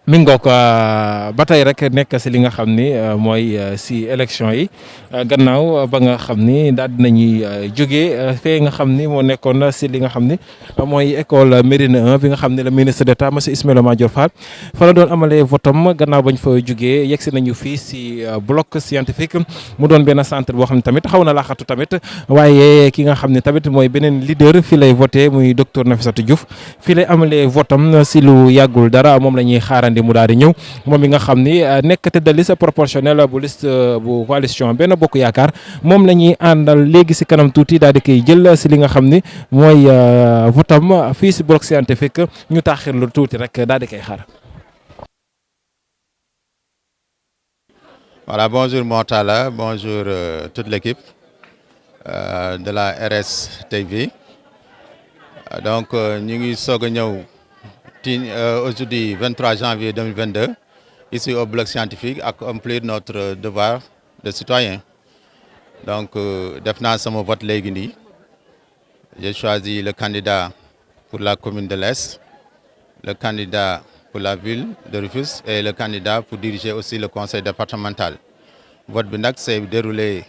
mi ngoog ba tey rek nekk si li nga xam ni mooy si élection yi gannaaw ba nga xam ni daal dinañuy jógee fee nga xam ni moo nekkoon si li nga xam ni mooy école Mérina 1 bi nga xam ne le ministre d'État monsieur Ismaïla Madior Fall fa la doon amalee votam gannaaw bañ fa jógee yegsi nañu fii si bloc scientifique mu doon benn centre boo xam ne tamit xaw na laaxatu tamit waaye ki nga xam ne tamit mooy beneen leader fii lay voté muy docteur Nafissatou Diouf fii lay amalee votam si lu yàggul dara moom la ñuy xaarandi mu daal di ñëw moom mi nga xam ni nekk tête de liste proportionnelle bu liste bu coalition Benno Bokk Yaakaar moom la ñuy àndal léegi si kanam tuuti daal di koy jël si li nga xam ni mooy votam fii si bloc scientifique ñu taaxirlu tuuti rek daal di koy xaar. Voilà, bonjour Mortala, bonjour toute l'équipe de la RS TV. Donc ñu ngi soog a ñëw aujourd'hui 23 janvier 2022 ici au bloc scientifique à accomplir notre devoir de citoyen. Donc def naa sama vote léegi nii j'ai choisi le candidat pour la commune de l'Est, le candidat pour la ville de Rufisque et le candidat pour diriger aussi le conseil départemental. Vote bi nag s'est déroulé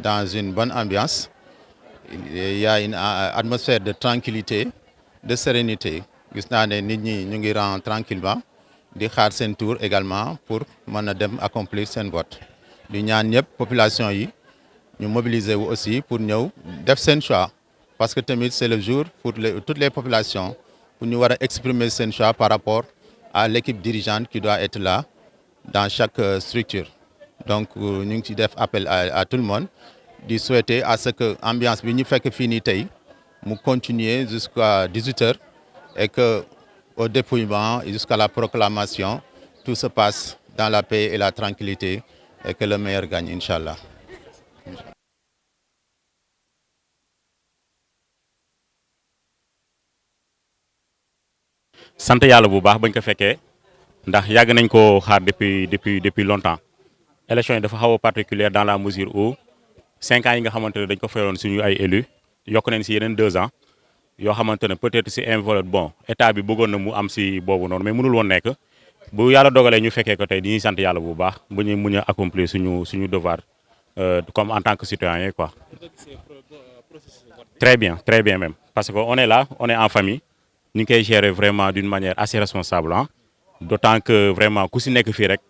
dans une bonne ambiance. Il y a une atmosphère de tranquillité, de sérénité. Gis naa ne nit ñi ñu ngi rang tranquillement di xaar seen tour également pour mën a dem accomplir seen vote. di ñaan ñëpp population yi ñu mobiliser wu aussi pour ñëw def seen choix parce que tamit c'est le jour pour toutes les populations pour ñu war a exprimer seen choix par rapport à l'équipe dirigeante qui doit être là dans chaque structure. Donc ñu ngi ci def appel à tout le monde di souhaiter à ce que ambiance bi ñu fekk fii nii tey mu continuer jusqu'à 18h et que au dépouillement et jusqu'à la proclamation tout se passe dans la paix et la tranquillité et que le meilleur gagne inchallah. sant yàlla bu baax bañ ko fekkee ndax yàgg nañ ko xaar depuis longtemps. élection yi dafa xaw a particulière dans la mesure où 5 ans yi nga xamante ne dañ ko fayoon suñu ay élus yokk nañ si yeneen 2 ans yoo xamante ne peut-être si enveloppe bon état bi bëggoon na mu am si boobu noonu mais mënul woon nekk bu yàlla dogalee ñu fekkee ko tey dañuy sant yàlla bu baax bu ñu mun a accomplir suñu devoir comme en tant que citoyen quoi. Très bien même parce que on est là on est en famille ñu ngi koy gérer vraiment d'une manière assez responsable ah d'autant que vraiment ku si nekk fii rek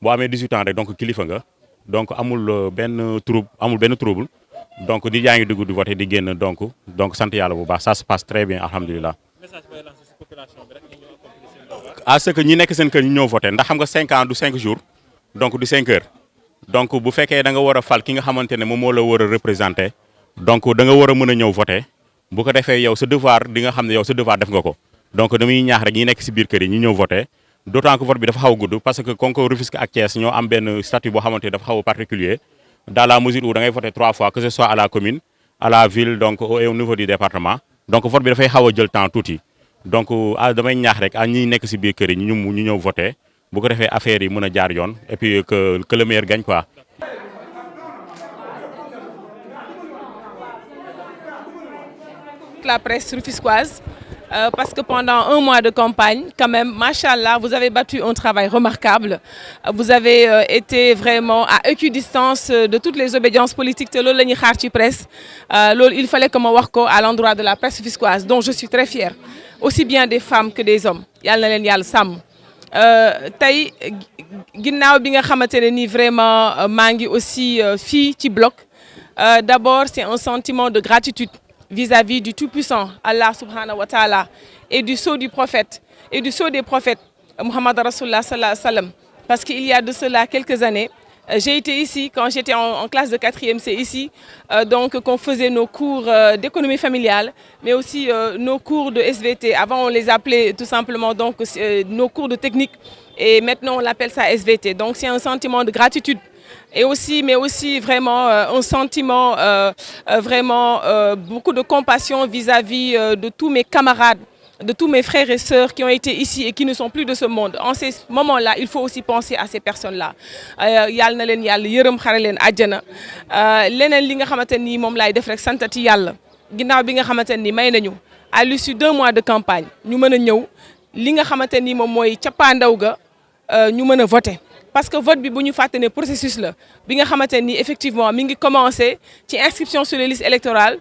boo amee 18 ans rek donc kilifa nga donc amul benn trouble donc di yaa ngi dugg di voter di génn donc sant yàlla bu baax ça se passe très bien alhamdulilah. à ce que ñi nekk seen kër ñu ñëw voter ndax xam nga 5 ans du 5 jours donc du 5 heures donc bu fekkee da nga war a fal ki nga xamante ne moom moo la war a représenter donc da nga war a mën a ñëw voter bu ko defee yow sa devoir di nga xam ne yow sa devoir def nga ko donc damay ñaax rek ñi nekk si biir kër yi ñu ñëw voter. D'autant que vote bi dafa xaw a gudd parce que concours Rufisque ak Thiès ñoo am benn statut boo xamante ne dafa xaw a particulier dans la mesure où da ngay voter 3 fois que ce soit à la commune à la ville donc et au niveau du département donc vote bi dafay xaw a jël temps tuuti donc damay ñaax rek ñi nekk si biir kër yi ñu ñëw voter bu ko defee affaire yi mën a jaar yoon et puis que le meilleur gagne quoi. La presse rufisquoise. Parce que pendant 1 mois de campagne, quand même, machallah, vous avez battu un travail remarquable. Vous avez été vraiment à équidistance de toutes les obédiences politiques. C'est ce que nous presse. Il fallait que je dise à l'endroit de la presse rufisquoise, dont je suis très fière, aussi bien des femmes que des hommes. Yalla len yalla sam. Tay ginnaw bi nga xamantene ni vraiment mangi aussi fi ci bloc. D'abord, c'est un sentiment de gratitude vis-à-vis du Tout-Puissant, Allah subhanahu wa ta'ala, et du sceau du prophète, et du sceau des prophètes, Muhammad Rasulullah sallallahu alayhi wa sallam. Parce qu'il y a de cela quelques années, j'ai été ici, quand j'étais en classe de 4e, c'est ici, donc qu'on faisait nos cours d'économie familiale, mais aussi nos cours de SVT. Avant, on les appelait tout simplement donc nos cours de technique, et maintenant on l'appelle ça SVT. Donc c'est un sentiment de gratitude. Et aussi, mais aussi vraiment un sentiment, vraiment beaucoup de compassion vis-à-vis de tous mes camarades, de tous mes frères et sœurs qui ont été ici et qui ne sont plus de ce monde. En ces moments-là, il faut aussi penser à ces personnes-là. Yal na len yalla yeureum xare len aljana. Leneen li nga xamanteni mom lay def rek santati yalla. Ginaaw bi nga xamanteni may nañu à l'issue d'1 mois de campagne, ñu mëna ñëw li nga xamanteni mom moy ciapandaw ga ñu mën a voter parce que vote bi bu ñu fàtte ne processus la bi nga xamante ni effectivement mi ngi commencé ci inscription sur les listes électorales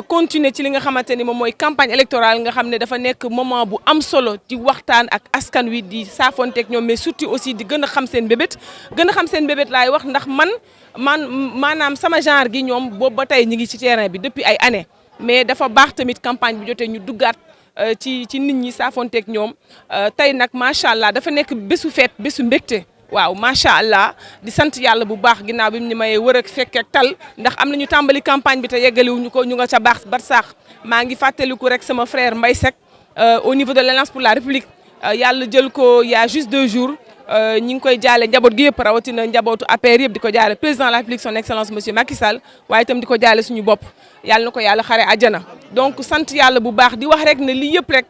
continuer ci li nga xamante ni moom mooy campagne électorale nga xam ne dafa nekk moment bu am solo di waxtaan ak askan wi di saafonteeg ñoom mais surtout aussi di gën a xam seen bébét laay wax ndax maanaam sama genre gi ñoom boobu ba tey ñi ngi ci terrain bi depuis ay années mais dafa baax tamit campagne bi jotee ñu duggaat ci nit ñi saafonteeg ñoom tey nag macha allah dafa nekk bésu feet bésu mbégte waaw macha allah di sant yàlla bu baax ginnaaw bi mu ñu mayee wër ak fekk ak tal ndax am na ñu tàmbali campagne bi te yeggaliwuñu ko ñu nga ca baax barsaax maa ngi fàttaliku rek sama frère Mbaye Seck au niveau de l'Alliance pour la République yàlla jël ko il y a juste 2 jours ñi ngi koy jaale njaboot gi yëpp rawatina njabootu APR yëpp di ko jaale président de la République son excellence monsieur Macky Sall waaye itam di ko jaale suñu bopp yàlla na ko yàlla xare àjjana donc sant yàlla bu baax di wax rek ne lii yëpp rek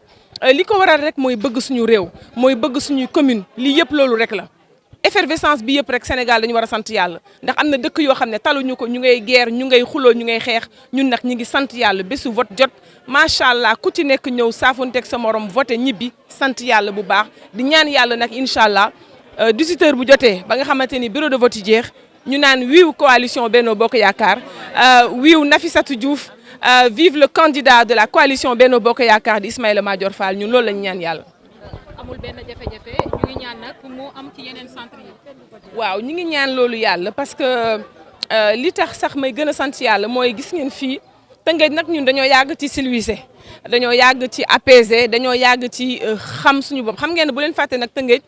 li ko waral rek mooy bëgg suñu réew mooy bëgg suñuy commune lii yëpp loolu rek la effervescence bi yëpp rek Sénégal dañu war a sant yàlla ndax am na dëkk yoo xam ne taluñu ko ñu ngay guerre ñu ngay xuloo ñu ngay xeex ñun nag ñi ngi sant yàlla bésu vote jot macha allah ku ci nekk ñëw saafonteeg sa morom voté ñibbi sant yàlla bu baax di ñaan yàlla nag incha allah 18h bu jotee ba nga xamante ni bureau de vote yi jeex ñu naan wiiw coalition Benno Bokk Yaakaar wiiw Nafissatou Diouf vive le candidat de la coalition Benno Bokk Yaakaar di Ismaïla Madior Fall ñun loolu lañu ñaan yàlla. amul benn jafe-jafe ñu ngi ñaan nag mu am ci yeneen centre yi. waaw ñu ngi ñaan loolu yàlla parce que li tax sax may gën a sant yàlla mooy gis ngeen fii Tëngéej nag ñun dañoo yàgg ci civilisé dañoo yàgg ci apaisé dañoo yàgg ci xam suñu bopp xam ngeen ne bu leen fàtte nag Tëngéej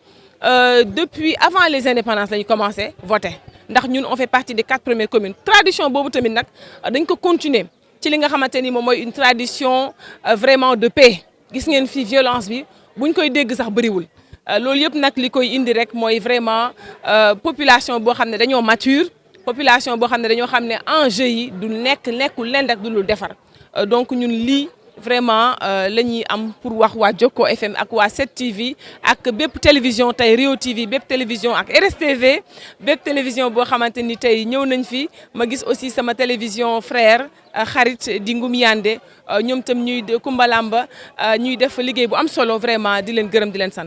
depuis avant les indépendances la ñu commencé voter ndax ñun on fait partie des 4 premières communes tradition boobu tamit nag dañ ko continuer ci li nga xamante ni moom mooy une tradition vraiment de paix gis ngeen fii violence bi. buñ koy dégg sax bëriwul loolu yëpp nag li koy indi rek mooy vraiment population boo xam ne dañoo mature population boo xam ne dañoo xam ne enjeu yi du nekkul leen rek du lu defar donc ñun lii vraiment la ñuy am pour wax waa Jokko FM ak waa 7TV ak bépp télévision tey Rio TV bépp télévision ak RSTV bépp télévision boo xamante ni tey ñëw nañ fi ma gis aussi sama télévision frère xarit di Ngum Yande ñoom tam ñuy Kumbalamba ñuy def liggéey bu am solo vraiment di leen gërëm di leen sant